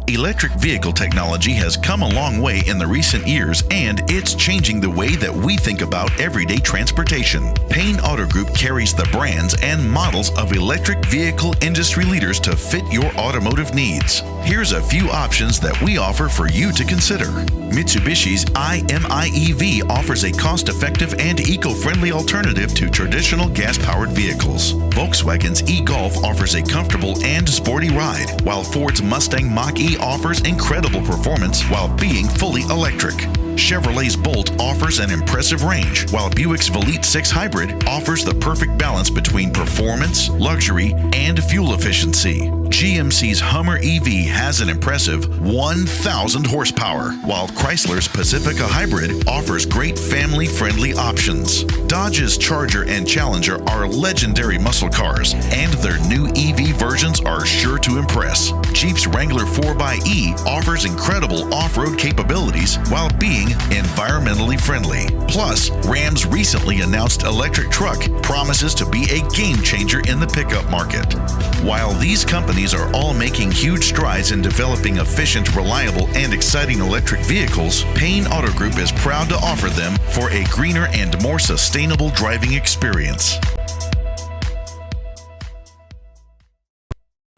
Electric vehicle technology has come a long way in the recent years, and it's changing the way that we think about everyday transportation. Payne Auto Group carries the brands and models of electric vehicle industry leaders to fit your automotive needs. Here's a few options that we offer for you to consider. Mitsubishi's i-MiEV offers a cost-effective and eco-friendly alternative to traditional gas-powered vehicles. Volkswagen's e-Golf offers a comfortable and sporty ride, while Ford's Mustang Mach-E offers incredible performance while being fully electric. Chevrolet's Bolt offers an impressive range, while Buick's Velite 6 Hybrid offers the perfect balance between performance, luxury, and fuel efficiency. GMC's Hummer EV has an impressive 1,000 horsepower, while Chrysler's Pacifica Hybrid offers great family-friendly options. Dodge's Charger and Challenger are legendary muscle cars, and their new EV versions are sure to impress. Jeep's Wrangler 4xe offers incredible off-road capabilities while being environmentally friendly. Plus, Ram's recently announced electric truck promises to be a game changer in the pickup market. While these companies are all making huge strides in developing efficient, reliable, and exciting electric vehicles, Payne Auto Group is proud to offer them for a greener and more sustainable driving experience.